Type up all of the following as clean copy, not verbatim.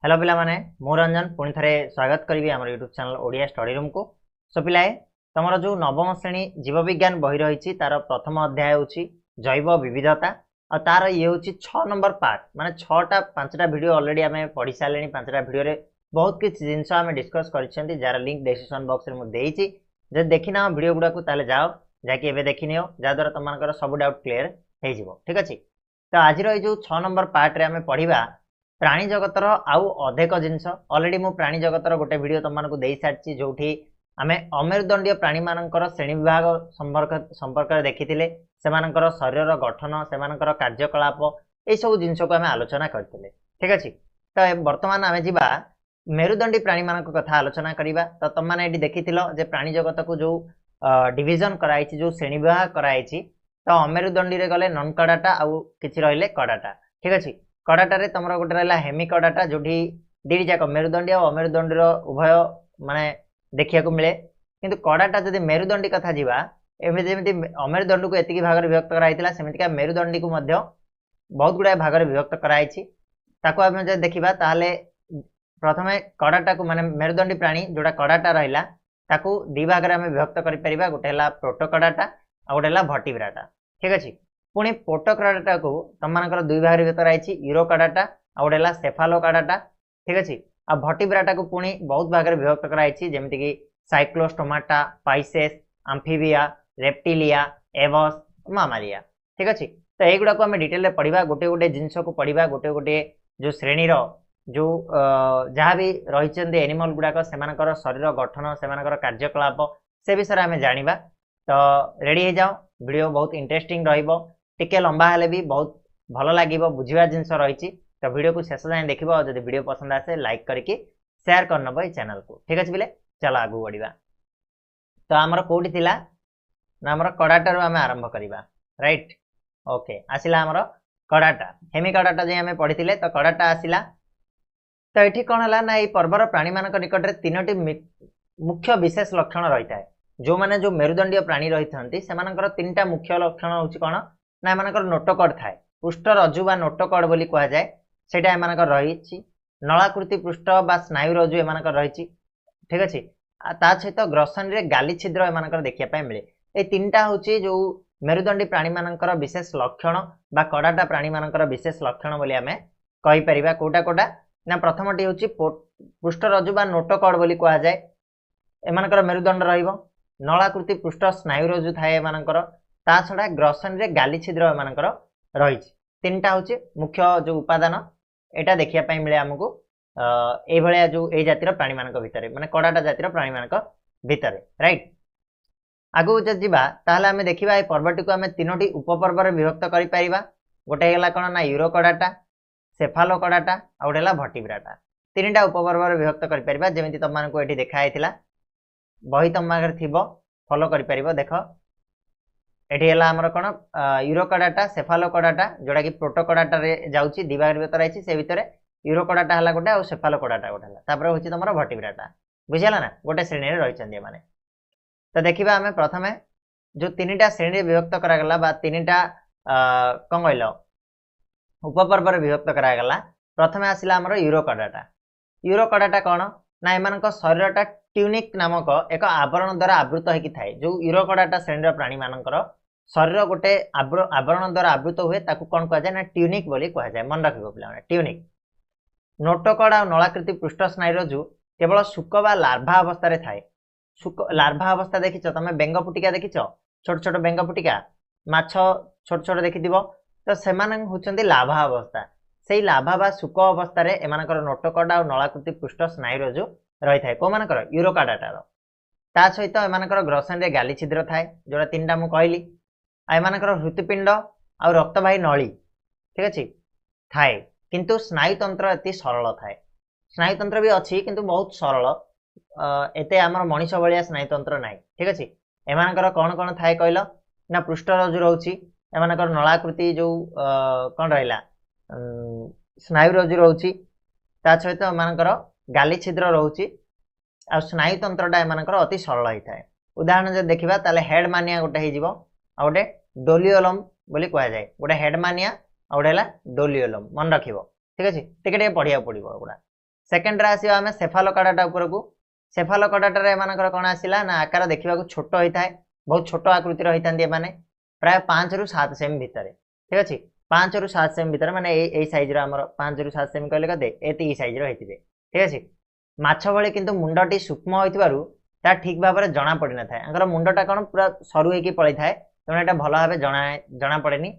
Hello पिला माने मु रंजन पुणी थे स्वागत करी आम YouTube channel Odia study room को। सो पिलाए तुम जो नवम श्रेणी जीव विज्ञान बही रही तार प्रथम अध्याय हूँ जैव विविधता और तार ये हूँ 6 नंबर पार्ट माने 6टा 5टा वीडियो ऑलरेडी आम पढ़ी सारे 5टा वीडियो बहुत किसी जिनस आम डिस्कस कर जार लिंक डिस्क्रिप्शन बॉक्स में मुझे जब देखना वीडियो गुड़ा को ताले जाओ जाकि देखी नियो जहाँद्वारा तुम सब डाउट क्लीयर हो ठीक अच्छे। तो आज जो 6 नंबर पार्ट रे आम पढ़ा प्राणी जगतर आउ अधिक जिनस ऑलरेडी मु प्राणी जगतर गोटे वीडियो तुमको दे सारी जो आम अमेरुदंडीय प्राणी मानकर श्रेणी विभाग संपर्क देखी से शरीर गठन से कार्यकलाप ये सब जिनस को आम आलोचना करते ठीक अच्छे। तो बर्तमान आम जा मेरुदंडी प्राणी मान कथा आलोचना करवा। तो तुम मैंने देखी प्राणी जगत को जो डिविजन कराई जो श्रेणी विभाग कराई तो अमेरुदंडी रे गले नन कड़ाटा आउ किछि रहिले कड़ाटा ठीक अच्छे। कड़ाटे तुम गोटे रहा हेमी कड़ाटा जो दी जाक मेरुदंडी और अमेरुदंडी उभय माने देखा मिले किंतु कड़ाटा जब मेरुदंडी कथा जावा एमती अमेरुदंडी को एति भाग में विभक्त कराइला सेमतिका मेरुदंडी को बहुत गुड़ाए भाग में विभक्त कराई आम जब देखा ताहले प्रथम कड़ाटा को माने मेरुदंडी प्राणी जोटा कड़ाटा रहा ताकू दी भाग में विभक्त कर गोटे प्रोटोकड़ाटा आ गोटे भर्टिब्राटा ठीक अच्छे। पुणी पोटोकड़ाटा को तुम मान दुई भाग में कराई यूरोकड़ाटा आ गोटे सेफालोकड़ाटा ठीक अच्छे। आ भर्टिब्राटा को पुणी बहुत भाग में विभक्त कराई जमीक साइक्लोस्टोमाटा पाइसेस आम्फिबिया रेप्टिलिया एवस मामालिया ठीक अच्छे। तो युवा को आम डिटेल पढ़ा गोटे गोटे जिनस को पढ़ा गोटे गोटे जो श्रेणीर जो जहाँ भी रही एनिमल गुड़ाक से शरीर गठन से कार्यकलाप से विषय आम जाना। तो रेडी हो जाओ वीडियो बहुत इंटरेस्टिंग टिके लंबा हेले भी बहुत भल लगे बुझा जिनस रही। तो वीडियो को शेष जाए देख जब वीडियो पसंद आसे लाइक करके शेयर करनब ये चैनल को ठीक अच्छे। बोले चलो आगू बढ़ा। तो आमर कौटी थिला ना आमर कड़ाटा आम आरंभ करवा राइट ओके। आसला आमर कड़ाटा हेमी कड़ाटा जो आम पढ़ी तो कड़ाटा आसला। तो ये कौन है ना ये पर्वर प्राणी मान निकट में 3टी मुख्य विशेष लक्षण रही है जो मैंने जो मेरुदंडीय प्राणी रही था से 3टा मुख्य लक्षण हूँ कौन ना एम नोटकड़ थाए पृष्ठ रज्जु बा नोटकड़ बोली कह जाए से रही नलाकृति पृष्ठ बा स्नायु रज्जु एम रही ठीक अच्छे। ता सहित ग्रसन रे गाली छिद्र एम देखा मिले ये 3टा हूँ जो मेरुदंडी प्राणी मानकर विशेष लक्षण बा कड़ाटा प्राणी मानकर विशेष लक्षण बोली आम कहीपर कौटा कौटा ना प्रथमटी हूँ पृष्ठ रज्जु बा नोटकड़ बोली कह जाए एमानकर मेरुदंड रहिबो नलाकृति पृष्ठ स्नायु रज्जु थाए एमानकर ता छड़ा ग्रसन रे गाली छिद्र एमानकर रही 3टा हूँ मुख्य जो उपादान एटा देखिया पाई मिले आमको ए भलिया जो ए जातिर प्राणी मानक भितरे माने कड़ाटा जातिर प्राणी मानक भितरे राइट। आगु जब जीवा ताहले आमे देखिबा ए पर्वटी को आमे 3टी उपपर्व रे विभक्त करि परिबा। गोटे हैला कोन ना यूरोकड़ाटा सेफालोकड़ाटा आ गोटे भर्टिब्राटा 3टा उपपर्व रे विभक्त करि परिबा जेमिति तमनको एठी देखा आइथिला बही तुम आगे थी फॉलो कर देख ये आमर कौन यूरोकड़ाटा सेफालोकड़ाटा जोटा कि प्रोटोकड़ाटा जाऊँगी दी भाग में रही से भितर यूरोकड़ाटा है गोटे और सेफालोकड़ाटा गोटे हूँ तुम भर्टिब्राटा बुझीगला ना गोटे श्रेणी रही मैंने। तो देखा आम प्रथम जो 3टा श्रेणी विभक्त करागला 3टा कौन कहल उपपर्व विभक्त करागला। प्रथम आसला आमर यूरोकड़ाटा। यूरोकड़ाटा कौन ना एम शरीरटा ट्यूनिक नामक एक आवरण द्वारा आवृत होती थाए जो यूरोकड़ाटा श्रेणी प्राणी मानकर शरीर गोटे आवरण द्वारा आवृत हुए ताकू कौन कह जाए ना ट्यूनिक बोली कह जाए मन रखिबो पिला ट्यूनिक। नोटकड़ और नलाकृति पृष्ठ स्नायु रज्जु केवल शुक बा लार्भा अवस्था थाए। शुक लार्भा अवस्था देखिच तुम बेंग फुटिका देखिच छोट छोट बेंग फुटिका माछ छोट छोट देखि तो से होचंदी लाभा अवस्था से लाभा बा शुक अवस्था एमानकर नोटकड़ और नलाकृति पृष्ठ स्नायु रज्जु रही है कौ मानकर यूरोकड़ाटार ता सहित एमानकर ग्रसन रे गाली छिद्र थाए जोड़ा 3टा मु कहली एमानकर हृत्पिंड आ रक्तवाही नली ठीक अच्छे थाए किंतु स्नायुतंत्र अति सरल थाए। स्नायुतंत्र भी अच्छी किंतु बहुत सरल एते आमर मनीष भाया स्नायुतंत्र नाई ठीक अच्छे। एमानकर कौन कौन थाए कहल ना पृष्ठ रज्जु रोची एमानकर नलाकृति जो कौन रहा स्नायु रज्जु रोची ता सहित एमानकर गाली छिद्र रोची आ स्नायुतंत्रटा एमानकर अति सरल होता है। उदाहरण जब देखा ताले हेड मानिया गोटे हो गोटे डोलियोलम बोली कह जाए गोटे हेड मानिया आ गोटे डोलियोलम मन रखिबो ठीक अच्छे टिके पढ़िया पड़ो गुड़ा। सेकेंड रे आसीबा आमे सेफालोकाडाटा उपरकू सेफालोकाडाटा रे एमानकर कोन आसिला ना आकार देखिबा को छोट होई थाए बहुत छोट आकृति रही थांदी माने प्राय 5 रु 7 सेमी भितर ठीक अछि 5 रु 7 सेमी भितर माने ए साइज रो हमर 5 रु 7 सेमी कहले कदे एती साइज रो हेतिबे ठीक अछि माछ भले किंतु मुंडटी सूक्ष्म होइतबारु ता ठीक भाबरे जणा पड़ि न थाए अंगर मुंडटा कोन पूरा सरू हेकी पळै थाए तने एटा भलो भाबे जणा पड़ेनी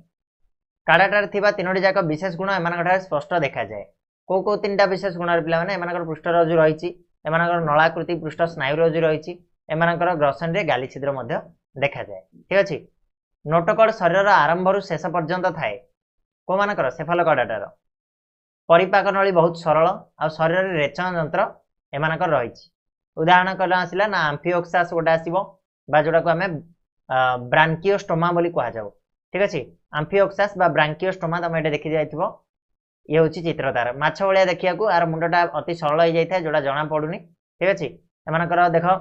काडाटार थिबा तीनोटी जाक विशेष गुण एमानकर स्पष्ट देखा जाए को तीनटा विशेष गुण रे पिला माने एमानकर पृष्ठरज्जु रहिछि एमानकर नळाकृति पृष्ठ स्नायुरज्जु रहिछि एमानकर ग्रसन रे गाली छिद्र मध्य देखा जाए ठीक अछि नोटकड शरीर आरंभ रु शेष पर्यंत थाए को मानकर सेफालोकाडाटार परिपाक नळी बहुत सरल आ शरीर रे रेचन यंत्र एमानकर रहिछि उदाहरण कला आसिला ना एम्फिओक्सास गोटा आसीबो बा जोडा को हमें ब्रांकियोस्टोमा बोली कहा जाऊ ठीक अछि एम्फिओक्सास बा ब्रांकियोस्टोमा तमे एटा देखि जाइथिबो ये होची चित्र तार माछ भलिया देखिया को आर मुंडटा अति सरल होई जाइथा जोडा जणा पडुनी ठीक अछि एमानकर देखो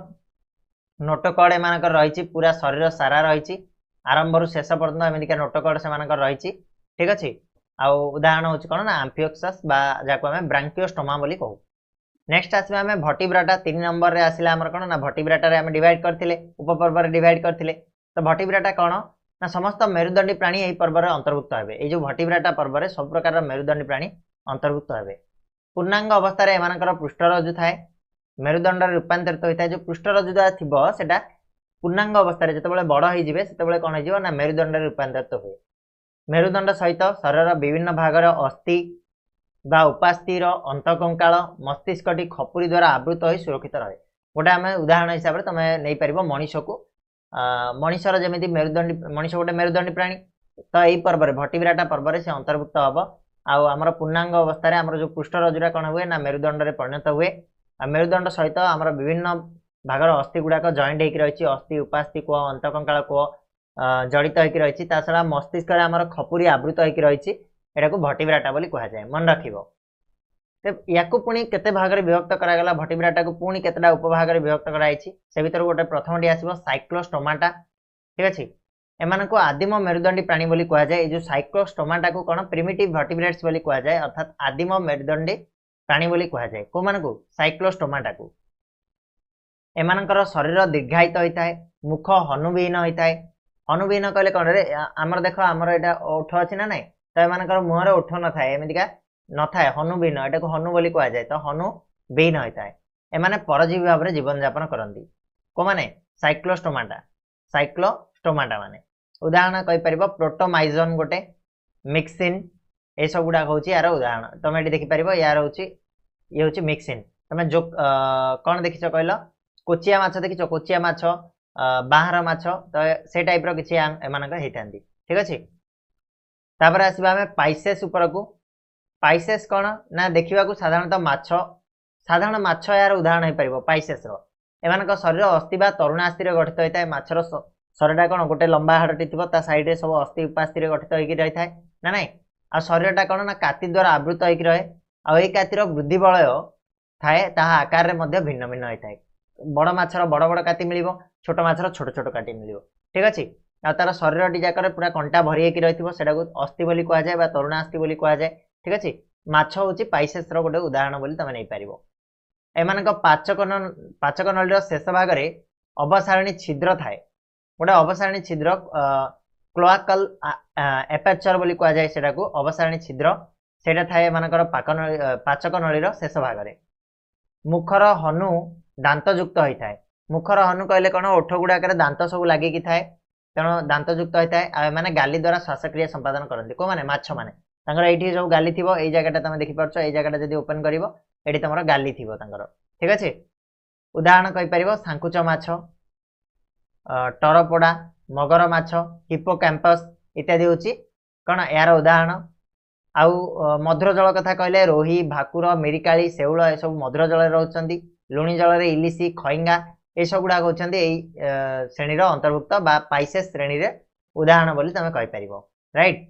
नोटकड एमानकर रहिछि पूरा शरीर सारा रहिछि आरंभ रु शेष पर्यंत एमितिका नोटकड सेमानकर रहिछि ठीक अछि आ उदाहरण होची कोन ना एम्फिओक्सास बा जाको हमें ब्रांकियोस्टोमा बोली कहू नेक्स्ट आसीबा हमें भर्टिब्राटा 3 नंबर रे आसिला हमर कोन ना भर्टिब्राटा रे हम डिवाइड करथिले उपपर्व रे डिवाइड करथिले तो भर्टिब्राटा कोन ना समस्त मेरुदंडी प्राणी एही पर्व रे अंतर्भुक्त हेबे ए जो भर्टिब्राटा पर्व रे सब प्रकार मेरुदंडी प्राणी अंतर्भुक्त हेबे पूर्णांग अवस्था रे एमानकर पृष्ठरज्जु थाए मेरुदंड रे रूपांतरित होइता जो पृष्ठरज्जु दा थिबो सेटा पूर्णांग अवस्था रे जतबेले बड़ होई जिवे सेतबेले कोन होई जिवो ना मेरुदंड रे रूपांतरित होय मेरुदंड सहित शरीर विभिन्न भाग रे अस्थि बा उपास्थि रो अंतकंकाल मस्तिष्कटी खपुरी द्वारा आवृत होई सुरक्षित रहे गोटे आमे उदाहरण हिसाब रे तमे नै परिबो मनुष्य को मनुष्यर जेमिति मेरुदंडी मनुष्य गोटे मेरुदंडी प्राणी तो एही पर्व रे भर्टिब्राटा पर्व रे से अंतर्भुक्त हबो आ हमर पूर्णांग अवस्था रे हमर जो पृष्ठरज्जुरा कोन हुए ना मेरुदंड रे परिणत हुए आ मेरुदंड सहित हमर विभिन्न भागर अस्थि गुडा को जॉइंट हेकि रहिछि अस्थि उपास्थि को अंतकंकाल को जड़ित हेकि रहिछि ता छडा मस्तिष्क रे हमर खपुरी आवृत हेकि रहिछि एटा को भर्टिब्राटा बोली कहा जाय मन रखिबो ते याकू पुनी केते भाग रे विभक्त करा गला भर्टिब्राटा को पुनी केतेडा उपभाग रे विभक्त कराइछि से भीतर गोटे प्रथमटी आसीबो साइक्लोस्टोमाटा ठीक अछि एमान को आदिम मेरुदंडी प्राणी बोली कहा जाय ए जो साइक्लोस्टोमाटा को कोन प्रिमिटिव वर्टिब्रेट्स बोली कहा जाय अर्थात आदिम मेरुदंडी प्राणी बोली कहा जाय को मान को साइक्लोस्टोमाटा को एमानकर शरीर दीर्घायित होइताय मुख हनुविहीन होइताय हनुविहीन कहले कोन रे हमर देखो हमर एटा ओठ अछि ना नै तो एमानकर मुहर ओठ न थाए एमितिका न थाए हनुविहीन एटा को हनु बोली कहा जाय तो हनु विहीन होइताय एमाने परजीवी भाव रे जीवन यापन करंती को माने साइक्लोस्टोमाटा माने उदाहरण कहि परिबो प्रोटोमाइजन गोटे मिक्सिन ए सब गुडा होची यार उदाहरण तमे एटी देखि परिबो यार होची ये होची मिक्सिन तमे जो कोन देखिछो कहलो कोचिया माछ देखिछो कोचिया माछ बाहर माछ तो से टाइप रो किछि एमानक हेतांती ठीक अछि तापर आसीबा हमें पाइसेस ऊपर को पाइसेस कोन ना देखिबा को साधारण माछ यार उदाहरण हे परिबो पाइसेस रो एमानक शरीर अस्थि बा तरुणास्थि रे गठित होइताय माछर शरीरटा कोन गोटे लंबा हाडटी थिबो ता साइड रे सब अस्थि उपास्थि रे गठित होइकी रहि थाय ना नै आ शरीरटा कोन ना काति द्वारा आवृत होइकी रहे आ एई कातिर वृद्धि बलय थाए ताहा आकार रे मध्ये भिन्न भिन्न होइताय बड़ माछर बड़ बड़ काति मिलिबो छोट माछर छोट छोट काति मिलिबो ठीक अछि आ तार शरीरटी जाकर पूरा कंटा भरि हेकी रहिथिबो सेटा को अस्थि बोली कहा जाय बा तरुणास्थि बोली कहा जाय ठीक अछि माछ होची पाइसेस रो गोटे उदाहरण बोली तमे नै पारिबो एमानक पाचक नळी रो शेष भाग रे अवसारणी छिद्र थाए गोटे अवसारणी छिद्र क्लोआकल एपर्चर बोली कहा जाय सेटा को अवसारणी छिद्र सेटा थाए एमानकर पाचक नळी रो शेष भाग रे मुखर हनु दांत युक्त होई थाए मुखर हनु कहले कोन ओठ गुडा करे दांत सब लागि कि थाए तेनो दांत युक्त होई थाए आ माने गाली द्वारा श्वासक्रिया संपादन करंती को माने माछ माने तांगर एठी सब गाली थिबो एई जगहटा तमे देखि परछो एई जगहटा जदी ओपन करिवो एठी तमरो गाली थिबो तांगर ठीक अछि उदाहरण कहि परिवो सांकुच माछ टरपोडा मगर माछ हिप्पोकैम्पस इत्यादि होची कोन यार उदाहरण आउ मधुर जल कथा कहले रोही भाकुर मिरिकाली सेउळ ए सब मधुर जल रे रहउचंदी लुणी जल रे इलिसी खइंगा ए सब गुडा होचंदी एई श्रेणी रो अंतर्भुक्त बा पाइसेस श्रेणी रे उदाहरण बोली तमे कहि परिवो राइट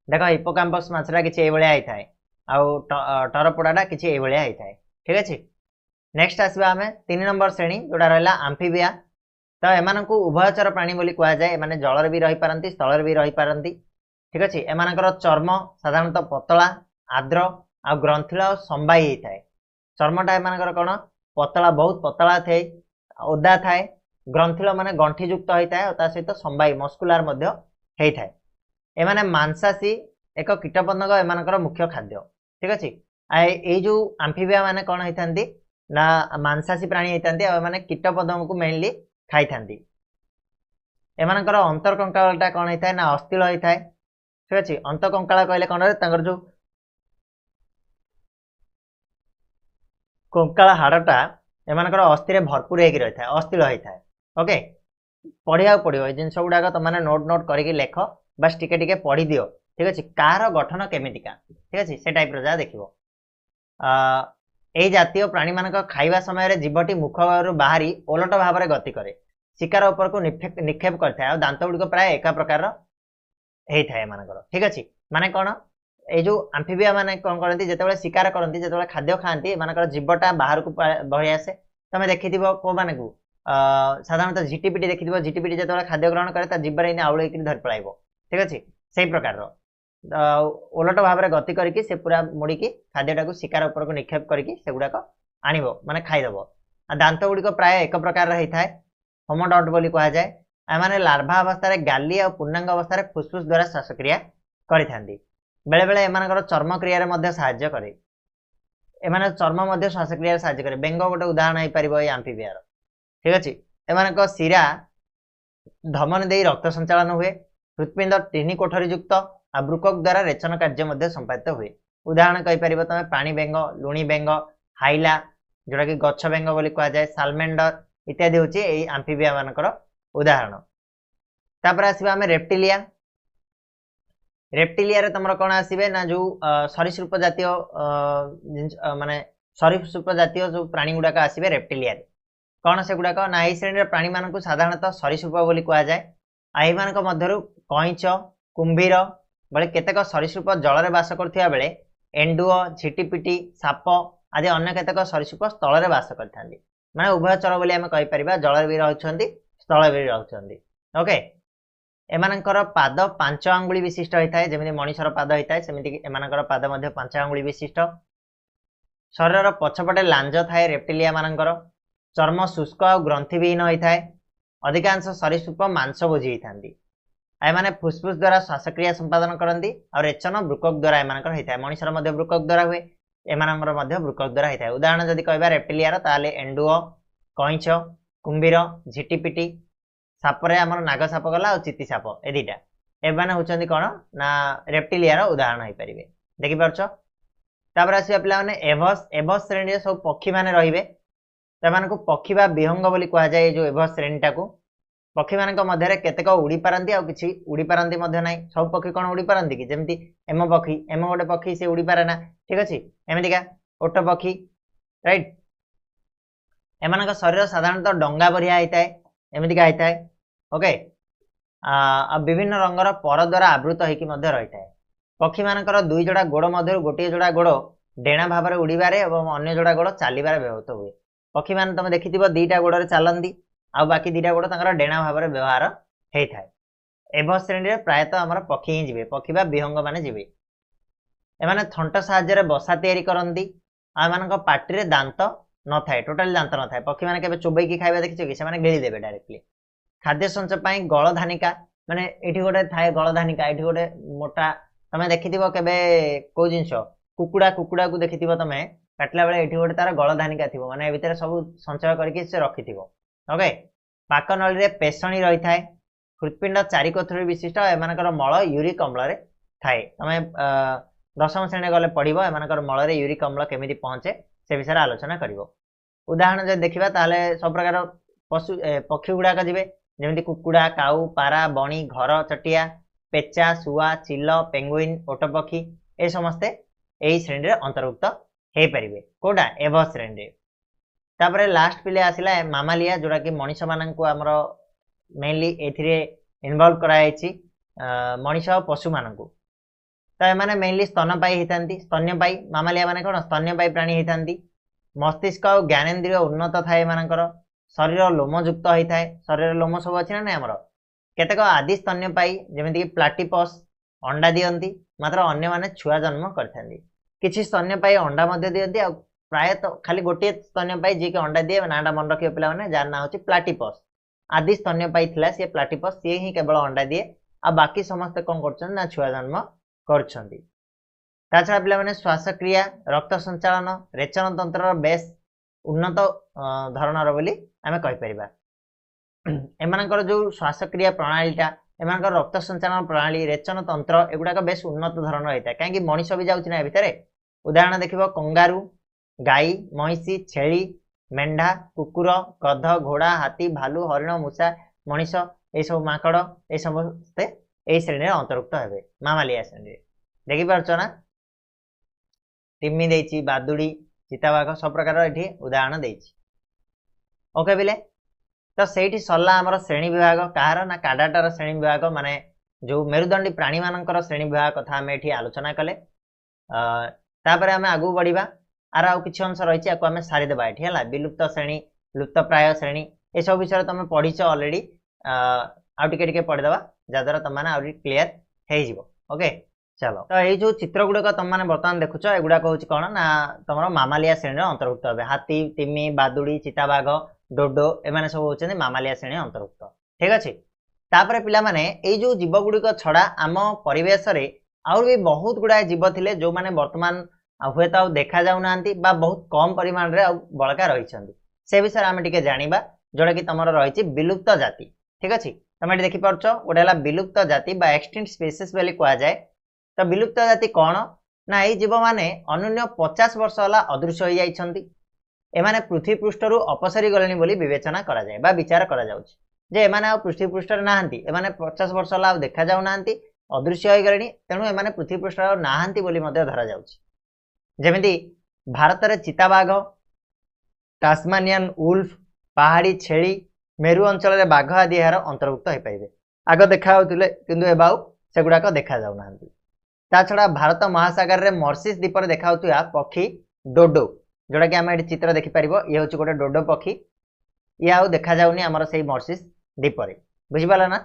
देखो हिप्पोकैम्पस माछरा किछि एई भलिया आइ थाए आउ टरपोडाटा किछि एई भलिया आइ थाए ठीक अछि नेक्स्ट आसीबा हमें 3 नंबर श्रेणी जोडा रहला एम्फीबिया तो एमानकु उभयचर प्राणी बोली कहा जाय माने जल रे भी रहि पारंती स्थल रे भी रहि पारंती ठीक अछि एमानकर चर्म साधारणतः पतला आर्द्र आ ग्रंथिल आ संबाई होता है चर्मटा एमानकर कौन पतला बहुत पतला थे ओदा थाए ग्रंथिल माने गंठी युक्त होता है और सहित संबाई मस्कुलार मध्य होता है एमाने मांसाशी एक कीटपतंग एमानकर मुख्य खाद्य ठीक अच्छे ये जो आम्फिबिया माने कौन होता ना मांसाशी प्राणी होता है कीटपतंग को मेनली खाई था एमानकर अंतरकंकालटा कौन होता है ना अस्थिल होता है ठीक अच्छे अंतकंकाल कहले कौन जो कंकाल हाड़टा एमानकर अस्थि भरपूर होगी रही है अस्थिल होता है ओके पढ़िया पड़ो ये जिनस गुड़ाक तुम नोट नोट करके लेख बस टिके टिके पढ़ी दियो ठीक अच्छे कार गठन केमितिका ठीक अच्छे से टाइप जहाँ देख यही जातीय प्राणी मान खाइबा समय जीवटी मुख बाहरी ओलट भाव में गति करे शिकार उपर को निक्षेप करता दांत गुड़िक प्राय एका प्रकार होता है एमानकर ठीक अच्छे माने कौन ये जो आम्फिबिया माने कौन करती जिते शिकार करती जिते खाद्य खाती एमानकर जीवटा बाहर को बही आसे तुम देखी को मान को साधारणतः झिटिपिटी देखी झिटिपिटी जो खाद्य ग्रहण करे जीवर इन आउल धरी पड़ाइब ठीक अच्छे से प्रकार ओलट भाव में गति करके से पूरा मुड़िकी खाद्यटा को शिकार उपर को निक्षेप करके सेगुड़ाक आणव माने खाईदेव दांत गुड़िक प्राय एक प्रकार होता है होमोडॉट बोली कहा जाए एमाने लार्भा अवस्था गाली और पूर्णांग अवस्था फुसफुस द्वारा श्वासक्रिया करि बेले बेले एमानकर चर्म क्रिया साहाय्य करे एमाने चर्म श्वासक्रिया साहाय्य करे बेंग गोटे उदाहरण हो पार ये आम्फिबियार ठीक अच्छे एमानक शिरा धमन दे रक्त संचालन हुए हृत्पिंड टिनी कोठरी युक्त आ ब्रुकक द्वारा रेचन कार्य संपादित हुए उदाहरण कहीपर तुम पानी बेंग लुणी बेंग हाइला जोटा कि गछ बेंग बोली कहा जाए सालमेंडर इत्यादि हूँ ये आम्फिबिया मानकर उदाहरण तापर आसवा आम रेप्टिलिया रेप्टिलिया तुम कौन आसवे ना जो सरीसृप जातीय माने सरीसृप जातीय जो प्राणी गुड़ाक आसवे रेप्टिलिया कौन से गुड़ाक ना यही श्रेणी प्राणी मान साधारणतः सरीसृप बोली कहा जाए आईमान मध्य कईच कुंभीर बड़े केतेक सरीसृप जल में बास करथिबा बेले एंडुओ झिटिपिटी साप आदि अन्य केतेक सरीसृप स्थल में बास करथांती माने उभयचर बोली आमे कहि परिबा जल भी रहउछंती स्थल भी रहउछंती ओके एमानकर पाद 5 आंगुली विशिष्ट होता है जमी मनीषर पाद होता है सेमिति एमानकर पाद मध्य 5 आंगुली विशिष्ट शरीर पछपटे लांज थाए रेप्टिलिया मानकर चर्म शुष्क और ग्रंथिविहीन होता है अधिकांश सरीसृप मांस भोजी होती एमाने फुसफुस द्वारा श्वासक्रिया संपादन करती और रेचन ब्रुकक द्वारा एमानकर होता है मनीषर मध्य ब्रुकक द्वारा हुए एमानकर मध्य ब्रुकक द्वारा होता है उदाहरण जदि कहबा रेप्टिलियार ताले एंडुओ कईच कुंभीर झिटिपिटी सापरे आमर नाग साप गला और चिति साप ए दुटा एमाने होचंदी कौन ना रेप्टिलियार उदाहरण हो पारे देखि पारछ तापर आसीबा पिला माने एभस एभस श्रेणी सब पक्षी माने रहिबे सेमानकु पक्षी बा विहंग बोली कहा जाए जो एभस श्रेणीटा को पक्षी मान मध्य केतेक उड़ी पारती आउ कि उड़ी पारती सब पक्षी कौन उड़ी पारती कि जमी एम पक्षी एम गोटे पक्षी से उड़ी पारे ना ठीक अच्छे एमतीका ओट पक्षी राइट एम शरीर साधारणतः डंगा बरिया होता है एमतीका होता है ओके विभिन्न रंगर पर द्वारा आवृत होता है पक्षी मानकर 2 जोड़ा गोड़ मध्य गोटे जोड़ा गोड़ डेणा भाव में उड़ारे और अन्य जोड़ा गोड़ चलबार व्यवहृत हुए पक्षी मान तुम देखि 2टा गोड़ चलती आ बाकी 2टा गोड़ तंकर डेणा भाव में व्यवहार होता है एभस श्रेणी प्रायतः आम पक्षी ही जी पक्षी बा विहंग माने जीवे एमाने थंट साहाय्य बसा तैयारी करती आम पार्टी दांत न थाए टोटाली दांत न थाए पक्षी मैंने केबे चोबईकी खाइबा देखिछ कि से गिली देबे डायरेक्टली खाद्य संचय गलधानिका माने एठी गोटे थाए गलधानिका एठी गोटे मोटा तमे देखिथिबो केबे को जिंस कुकुड़ा कुकुड़ा को देखिथिबो तमे काटला बेले एठी गोटे तार गलधानिका थिबो माने ए भितर सब संचय करके से रखिथिबो ओके पाकनली रे पेशणी रही थाए हृत्पिंड 4 कोठरी विशिष्ट एमानकर मल यूरिक अम्ल रे थाए तमे 10म श्रेणी गले पढ़िबो एमानकर मल रे यूरिक अम्ल केमिति पहुंचे से विषय आलोचना करिवो उदाहरण जब देखिबा ताले सब प्रकार पशु पक्षी गुड़ाक जीवे जमी कुकुड़ा काऊ पारा बणी घर चटिया पेचा शुआ चिल पेंगुइन ओटपक्षी ए समस्ते यही श्रेणी अंतर्भुक्त हो पारे कौटा एभस श्रेणी तापर लास्ट पिले आसला मामालिया जोड़ा कि मनीष मान आमर मेनली ए इनवल्व कराई मनीष और पशु मान तो एमाने मेनली स्तनपायी होती स्तन्यपायी मामालिया माने कौन स्तन्यपायी प्राणी होती मस्तिष्क और ज्ञानेन्द्रिय उन्नत थाए मानकर शरीर लोमयुक्त होता है शरीर लोम सब अच्छी ना आमर केतेक आदि स्तन्यपायी जमीक प्लाटिपस अंडा दियंती मात्र अन्य माने छुआ जन्म करथांती किछि स्तन्यपायी अंडा मध्ये दियंती आ प्रायतः खाली गोटे स्तन्यपायी जे कि अंडा दिए नाटा मन रखियो पिला माने जार ना होची प्लाटिपस आदि स्तन्यपायी थिला से प्लाटिपस से ही केवल अंडा दिए आ बाकी समस्त कोन करछन ना छुआ जन्म करछंती ताछा पिला माने श्वासक्रिया रक्त संचालन रेचन तंत्र बेस उन्नत धरणर बोली आमे कहि परिबा एमानकर जो श्वासक्रिया प्रणालीटा एमानकर रक्त संचालन प्रणाली रेचन तंत्र एगुडा बेस उन्नत धरण होता कहीं मनीष भी जाऊँ ना भितर उदाहरण देखिए कंगारू गाई महिषी छेली मेंढा कुकुर गध घोड़ा हाथी भालू हरिण मूषा मनीष ये सब माकड़ ये समस्ते यही श्रेणी अंतर्भुक्त हे मामालिया श्रेणी देखिपार ना तिमी देछि बादुड़ी चिताबाघ सब प्रकार ये उदाहरण देछि ओके बिले तो सेठी सरला आमर श्रेणी विभाग कहार ना काडाटार श्रेणी विभाग माने जो मेरुदंडी प्राणी मानकर श्रेणी विभाग कथा आम ये आलोचना कले तापर आम आगू बढ़िबा आर आउ किछि अंश रही आम सारीदेबा ये है विलुप्त श्रेणी लुप्त प्राय श्रेणी ये सब विषय तुम पढ़ीच अलरेडी आउ टिके पढ़ीदेवा जहाद्वारा तुम मैंने क्लीयर हो ओके चलो तो ये जो चित्र गुड़क तुम मैंने बर्तमान देखुच एगुड़ाक हूँ कौन ना तुम मामालिया श्रेणी अंतर्भुक्त हे हाथी तिमी बादुड़ी चिताबाघ डोडो एमाने सब होचंदी मामालिया श्रेणी अंतर्भुक्त ठीक अच्छे तापर पिला माने ये जो जीव गुड़िक छड़ा आम परिवेश रे आउर भी बहुत गुड़ाए जीव थिले जो माने वर्तमान हुए तो देखा जाऊना बहुत कम परिमाण रे बड़का रही से विषय आम टे जाना जोटा कि तुम रही विलुप्त जाति ठीक अच्छे तुम ये देखिपार गोटे विलुप्त जाति एक्सटिंक्ट स्पीसीज बोली कह जाए तो विलुप्त जाति कौन ना ये जीव मैंने अन्यून 50 वर्ष है अदृश्य हो जाती एमाने पृथ्वी पृष्ठरू अपसरी गले बोली विवेचना करा जाए बा विचार करा जाउछि जे एमाने आ पृथ्वी पृष्ठ नाहंती एमाने 50 वर्ष ला देखा जाउ नाहंती अदृश्य हो गलेनी तेणु एमाने पृथ्वी पृष्ठ नाहंती बोली मध्य धरा जाउछि जेमिति भारत रे चिताबाघ टास्मानियन उल्फ पहाड़ी छेली मेरु अंचल रे बाघ आदि यार अंतर्भुक्त हो पाइबे आग देखा होतिले किंतु एबाउ सेगुडाक देखा जाउ नाहंती ता छडा भारत महासागर रे मॉरिशस द्वीप रे देखा होतिया पक्षी डोडो जोड़ा कि आम ये चित्र देखिपर ये हूँ गोटे डोडो पक्षी ये आउ देखा जाऊनी आमर से मॉरिशस द्वीप रे बुझिपाला ना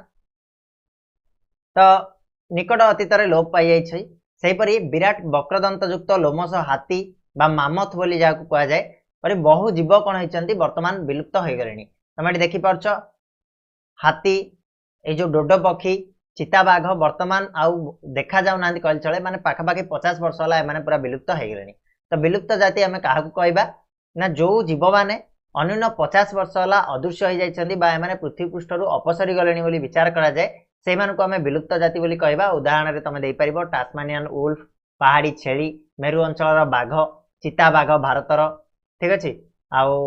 तो निकट अतीत लोप पाई जाइछि सेहीपरि विराट वक्रदंत युक्त लोमस हाथी बा मामथ बोली जहाँ कह जाए पर बहु जीव कौन होती वर्तमान विलुप्त हो गले तुम ये देखिपार हाथी ये जो डोडो पक्षी चिताबाघ वर्तमान आउ देखा जाऊना कहले चले माने पाखापाखि 50 वर्ष है पूरा विलुप्त हो गले तो विलुप्त जाति आम क्या कहवा ना जो जीव मैंने अन्यून 50 वर्ष है अदृश्य हो जाती पृथ्वी पृष्ठरू अपसरी गले विचार करा जाए से आम विलुप्त जाति बोली कहवा उदाहरण तुम देपर टास्मानियन उल्फ पहाड़ी छेली मेरु अंचल बाघ चिताबाघ भारतर ठीक अच्छे आउ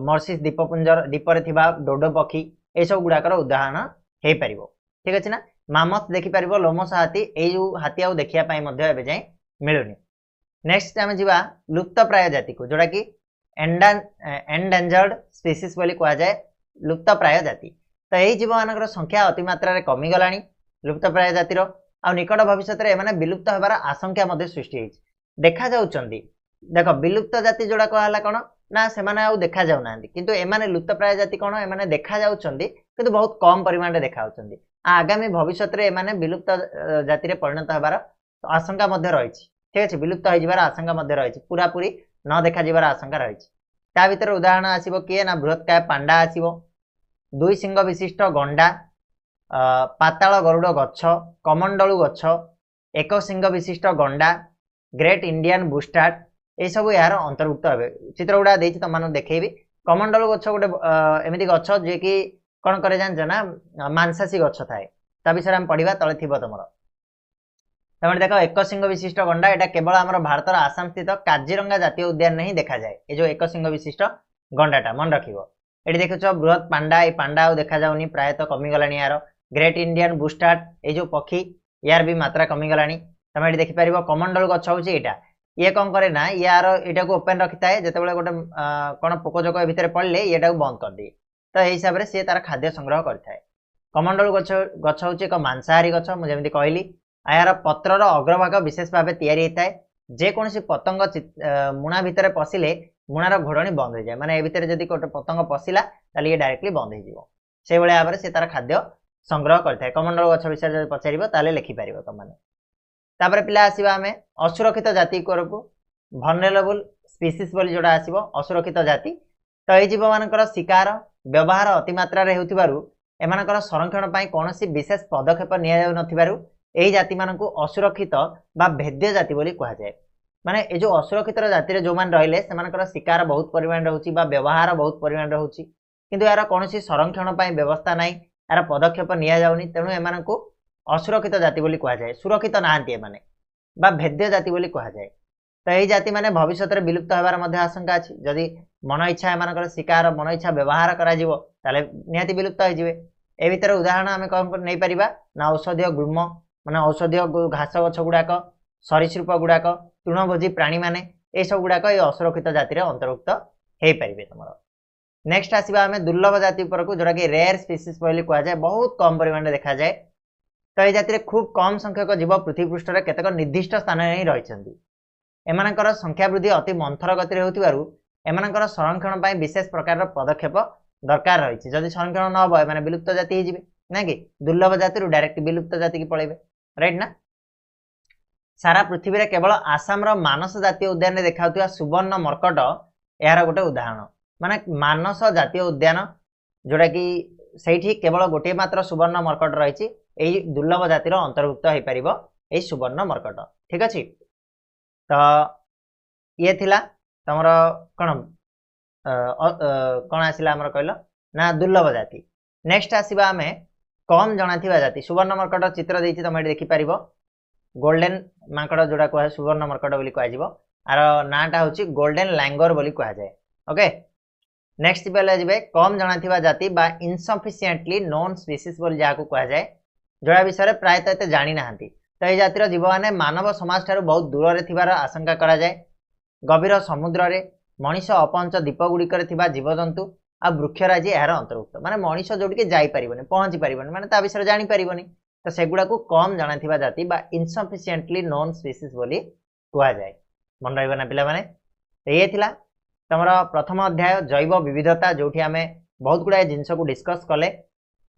मॉरिशस द्वीपपुंजर द्वीपर थिबा डोडो पक्षी ये सब गुड़ाकर उदाहरण हो पार ठीक अच्छे ना मामथ देखिपर लोमस हाथी ये हाथी आउ देखापी जाए मिलूनी नेक्स्ट आम जा लुप्त प्राय जाति को जोड़ा कि एंडेंजर्ड स्पीसीज बोली कह जाए लुप्त प्राय जाति तो यही जीव मान संख्या अतिमात्रा कमिगला लुप्त प्राय जातिर आ निकट भविष्य में विलुप्त होबार आशंका सृष्टि होती देखा जाउछंदी देख विलुप्त जाति जोड़ा कहला कौन ना से देखा जाऊना किंतु एमाने लुप्त प्राय जाति कौन एमाने देखा जाउछंदी किंतु बहुत कम परिमाण रे देखा जाउछंदी आगामी भविष्य में एमाने विलुप्त जाति परिणत होबार आशंका रही ठीक अच्छे विलुप्त हो आशंका रही पूरा पूरी न देखा जीवार आशंका रही ता भीतर उदाहरण आसीबो किए ना बृहत्काय पांडा आसीबो दुई सिंह विशिष्ट गंडा पाताल गरुड़ गछ कमंडलू गछ एक सिंह विशिष्ट गंडा ग्रेट इंडियन बुस्टार्ड ये सब यार अंतर्भुक्त हे चित्र गुड़ा देती तुम देखेबी कमंडलू गछ गोटे एमती गछ जे कि कौन करे जान ना मांसासी गछ थाए ता विषय आम पढ़ा तले थी तुम तुम देख एक सिंह विशिष्ट गंडा यहाँ केवल आम भारत आसाम स्थित काजीरंगा जातीय उद्यान में ही देखा जाए ये जो एक सिंह विशिष्ट गंडाटा मन रख ये देखुच बृहत पांडा ये पांडा आ देखा जाऊनी प्रायतः कमिगला यार ग्रेट इंडियन बुस्टार्ड ये जो पक्षी यार भी मात्रा कमिगला तुम ये देखिपर कमंडल गछ हूँ यहाँ ये कौन करे ना यार यहाँ को ओपेन रखी थाए जो गोटे कौन पोकजोक भितर पड़े ये बंद कर दिए तो यही हिसाब से तार खाद्य संग्रह करए कमंडल गछ हूँ एक मांसाहारी गछ मुझे कहली यार पत्रर अग्रभाग विशेष भाव या जेकोसी पतंग मुणा भितर पशिले मुणार घोड़णी बंद हो जाए माने भितर जदि गोटे पतंग पशिला ताले ये डायरेक्टली बंद हो से भाव से तार खाद्य संग्रह करए कमंडल गछ विषय पचार ताले लिखिपर तुम तापर पिला आसीबा हमें असुरक्षित जाति को vulnerable species बोली जोड़ा आसीबो असुरक्षित जाति तो ए जीव मानकर शिकार व्यवहार अति मात्रा रे होतिबारु एमानकर संरक्षण पई कोनोसी विशेष पदक्षेप निया जाउ नथिबारु एही जाति मानकु असुरक्षित बा भेद्य जाति बोली कहा जाय माने ए जो असुरक्षित जाति रे जो मान रहिले सेमानकर शिकार बहुत परिमाण रे होची बा व्यवहार बहुत परिमाण रे होची किंतु यार कोनोसी संरक्षण पई व्यवस्था नाही यार पदक्षेप निया जाउनी तेनु एमानकु असुरक्षित जाति बोली कहा जाय सुरक्षित नाहांती एमाने बा भेद्य जाति बोली कहा जाय तो यही जाति माने भविष्य में विलुप्त होबार मध्य आशंका अछि जदि मन इच्छा एमानकर शिकार मन इच्छा व्यवहार करा जिवो ताले निहाती विलुप्त हो जिवे ए भीतर उदाहरण आमे कोन नै परिबा ना औषधीय गुल्म माने औषधीय घास गछ गुडाक सरीसृप गुडाक तृणभोजी प्राणी माने ए सब गुडाक ए असुरक्षित जाति रे अंतर्भुक्त हे परिबे तमरो नेक्स्ट आसीबा आमे दुर्लभ जाति ऊपर को जोरा कि रेयर स्पीसीज बोली कहा जाय बहुत कम परिमाण रे देखा जाय तो ए जाति रे खूब कम संख्यक जीव पृथ्वी पृष्ठ रे केतक निर्दिष्ट स्थान रे रहिसंती एमानकर संख्या वृद्धि अति मंथर गति रे होतिबारु एमानकर संरक्षण पई विशेष प्रकार पदक्षेप दरकार रही जदि संरक्षण न हो माने विलुप्त जाति हे जिवे ना कि दुर्लभ जाति रु डायरेक्ट विलुप्त जाति की पळेबे राइट ना सारा पृथ्वी रे केवल आसाम रो मानस जातीय उद्यान रे देखाउतिया सुवर्ण मर्कट यार गोटे उदाहरण माने मानस जातीय उद्यान जोड़ा कि सेठी केवल गोटे मात्र सुवर्ण मर्कट रही एही दुर्लभ जातिर अंतर्भुक्त हो पारिबो एही सुवर्ण मर्कट ठीक अछि तो ये थिला तमरो कौन आसिला हमर कहलो ना दुर्लभ जाति नेक्स्ट आसीबा हमें कम जणाथिबा जाति सुवर्ण मर्कट चित्र देछि तमे देखि पारिबो गोल्डन माकड़ जोड़ा कह सुवर्ण मर्कट बोली कह जिवो आर नाटा होछि गोल्डन लैंगर बोली कह जाय ओके नेक्स्ट बेले जिवे कम जणाथिबा जाति बा इनसफिशिएंटली नोन स्पीसीज बोली जाको कह जाय जोड़ा विषय प्रायतः एते जानि नाहंती तो ये जातिर जीव माने मानव समाज ठारू बहुत दूर रे थिबार आशंका करा जाय गभीर समुद्र रे मनीष अपंच द्वीप गुड़िक जीवजंतु आ वृक्षराजी यार अंतर्भुक्त माने मनीष जोड़के जाई परिबनी पहुंची परिबनी माने ता विषय जानि परिबनी तो सेगुडा को कम जानाथिबा जाति बा इनसफिशिएंटली नोन स्पीसीज बोली कुआ जाय मन रहइबा ना पिला माने तो ये थिला तमरा प्रथम अध्याय जैव विविधता जोठी आमे बहुत गुडा जिंस को डिस्कस कले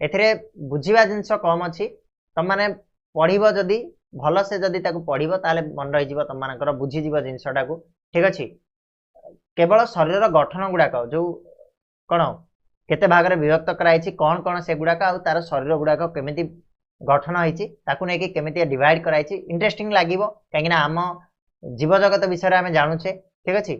एथरे बुझिबा जिंस कम अछि तम माने पढ़िबो जदी भल से जदी ताको पढ़िबो ताले मन रहि जिवो तम मानकर बुझि जिवो जिंसटा को ठीक अछि केवल शरीर गठन गुड़ाक जो कौन केते भाग रे विभक्त कराई कौन कौन से गुड़ाक आ तार शरीर गुड़ाक केमिति गठन होईची ताकू नै कि केमिति डिवाइड कराई इंटरेस्टिंग लागिवो काहेकि ना हम जीव जगत विषय आमे जानुछे ठीक अछि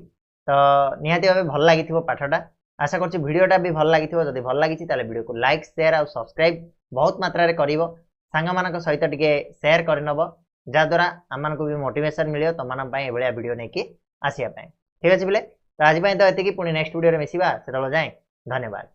तो निहाती भाबे भल लागिथिबो पाठटा आशा करछि वीडियोटा भी भल लागिथिबो जदी भल लागिछि ताले वीडियो को लाइक शेयर आ सब्सक्राइब बहुत मात्रा रे करिवो सांगा मानक सहित टिके शेयर करनबो जा द्वारा आमान को भी मोटिवेशन मिलियो तमान पई एबळिया वीडियो नै कि आसिया पई ठीक अछि बिले तो आज तो ये पुणी नेक्स्ट वीडियो में मिसिबा से जाए धन्यवाद।